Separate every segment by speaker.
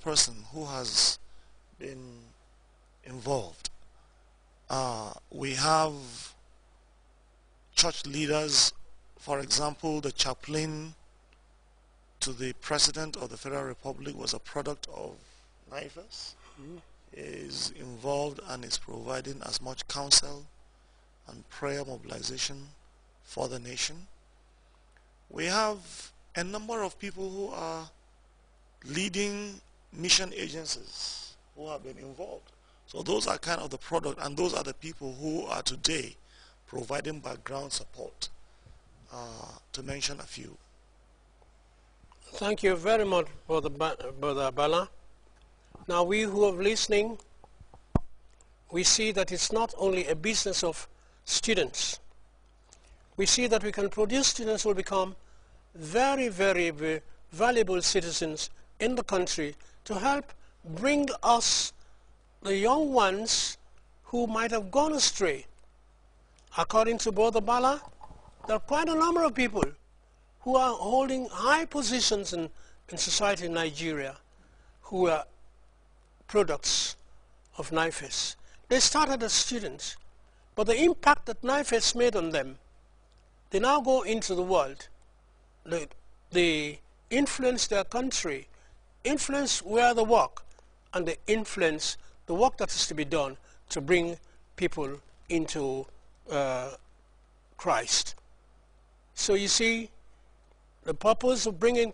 Speaker 1: person who has been involved. We have church leaders, for example, the chaplain to the President of the Federal Republic was a product of NIFES. Is involved and is providing as much counsel and prayer mobilization for the nation. We have a number of people who are leading mission agencies who have been involved. So those are kind of the product, and those are the people who are today providing background support, to mention a few.
Speaker 2: Thank you very much, Brother Bala. Now we who are listening, we see that it's not only a business of students. We see that we can produce students who will become very, very, very valuable citizens in the country to help bring us the young ones who might have gone astray. According to Brother Bala, there are quite a number of people who are holding high positions in society in Nigeria who are products of NIFES. They started as students, but the impact that NIFES made on them, they now go into the world. They influence their country, influence where they work, and they influence the work that is to be done to bring people into Christ. So you see, the purpose of bringing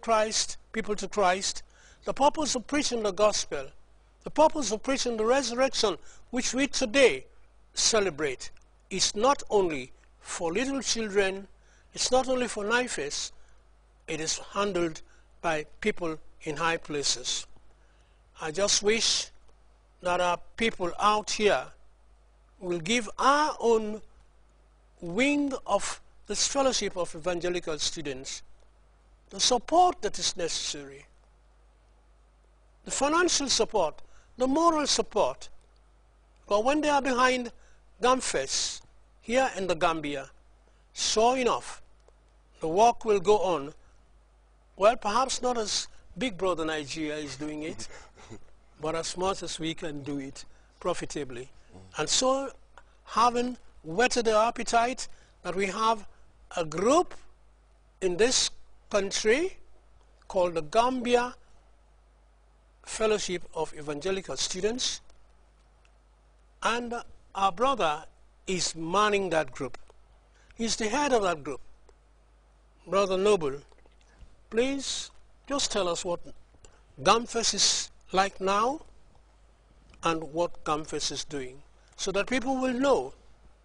Speaker 2: people to Christ, the purpose of preaching the gospel, the purpose of preaching the resurrection, which we today celebrate, is not only for little children, it's not only for NIFES, it is handled by people in high places. I just wish that our people out here will give our own wing of this fellowship of evangelical students the support that is necessary, the financial support, the moral support. But when they are behind GAMFES here in the Gambia, sure enough, the work will go on. Well, perhaps not as Big Brother Nigeria is doing it, but as much as we can do it profitably. And so, having whetted the appetite that we have a group in this country called the Gambia Fellowship of Evangelical Students, and our brother is manning that group. He's the head of that group. Brother Noble, please just tell us what GAMFES is like now and what GAMFES is doing, so that people will know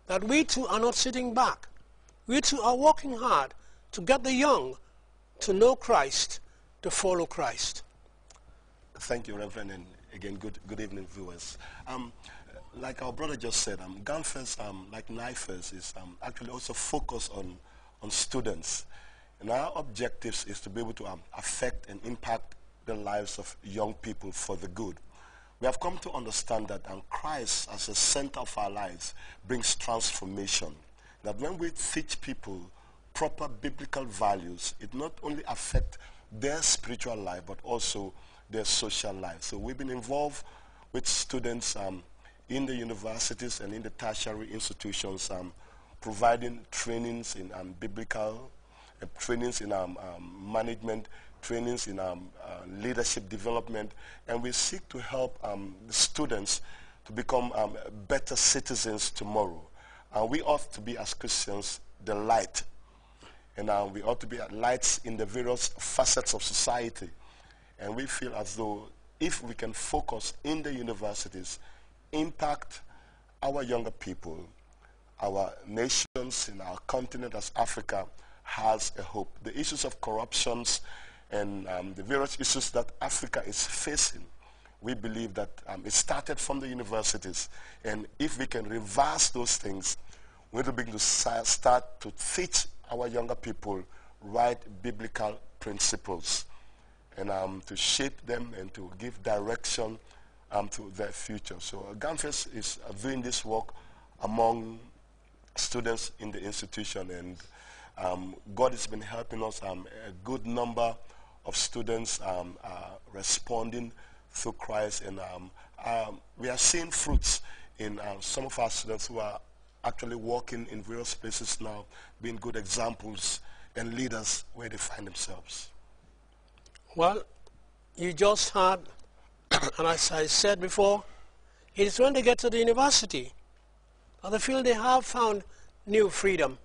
Speaker 2: that we too are not sitting back. We too are working hard to get the young to know Christ, to follow Christ.
Speaker 3: Thank you, Reverend, and again, good evening, viewers. Like our brother just said, GAMFES, like NIFES, is actually also focused on students. And our objectives is to be able to affect and impact the lives of young people for the good. We have come to understand that Christ, as the center of our lives, brings transformation. That when we teach people proper biblical values, it not only affects their spiritual life, but also their social life. So we've been involved with students in the universities and in the tertiary institutions, providing trainings in biblical, trainings in management, trainings in leadership development, and we seek to help the students to become better citizens tomorrow. We ought to be, as Christians, the light, and we ought to be lights in the various facets of society. And we feel as though if we can focus in the universities, impact our younger people, our nations in our continent as Africa has a hope. The issues of corruptions and the various issues that Africa is facing, we believe that it started from the universities. And if we can reverse those things, we're going to start to teach our younger people right biblical principles and to shape them and to give direction to their future. So GAMFES is doing this work among students in the institution, and God has been helping us. A good number of students are responding through Christ, and we are seeing fruits in some of our students who are actually working in various places now, being good examples and leaders where they find themselves.
Speaker 2: Well, you just had, and as I said before, it is when they get to the university that they feel they have found new freedom.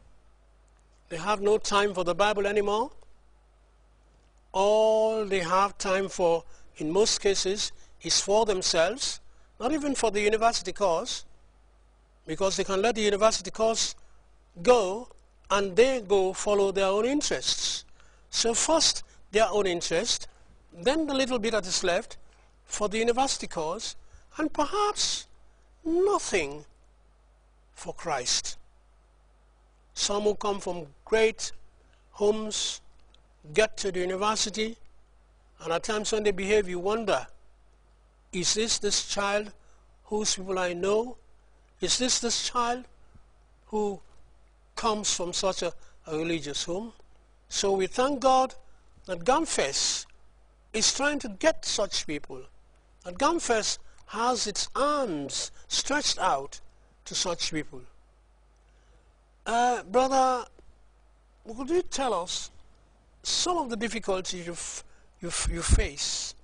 Speaker 2: They have no time for the Bible anymore. All they have time for, in most cases, is for themselves, not even for the university course, because they can let the university course go and they go follow their own interests. So first their own interest, then the little bit that is left for the university course, and perhaps nothing for Christ. Some who come from great homes get to the university, and at times when they behave, you wonder, is this child whose people I know? Is this child who comes from such a religious home? So we thank God that GAMFES is trying to get such people, that GAMFES has its arms stretched out to such people. Brother, could you tell us some of the difficulties you face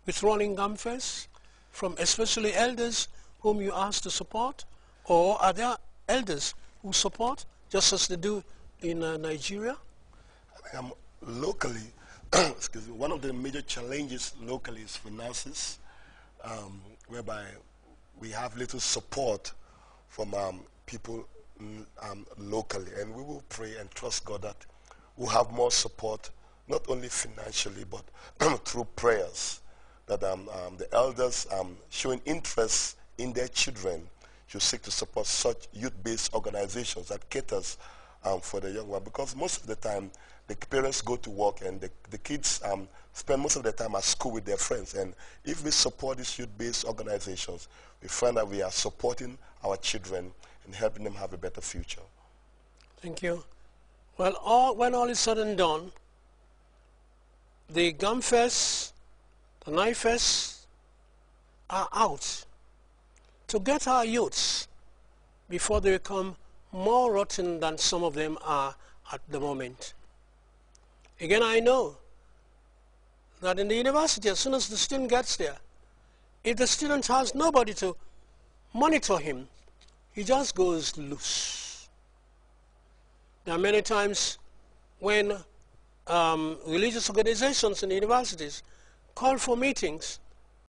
Speaker 2: with running GAMFES, from especially elders whom you ask to support, or are there elders who support just as they do in Nigeria?
Speaker 3: Locally, excuse me, one of the major challenges locally is finances, whereby we have little support from people locally, and we will pray and trust God that we'll have more support, not only financially but through prayers, that the elders showing interest in their children should seek to support such youth-based organizations that caters for the young one, because most of the time the parents go to work and the kids spend most of their time at school with their friends, and if we support these youth-based organizations, we find that we are supporting our children and helping them have a better future.
Speaker 2: Thank you. Well, when all is said and done, the GAMFES, the NIFES are out to get our youths before they become more rotten than some of them are at the moment. Again, I know that in the university, as soon as the student gets there, if the student has nobody to monitor him, he just goes loose. There are many times when religious organizations in the universities call for meetings,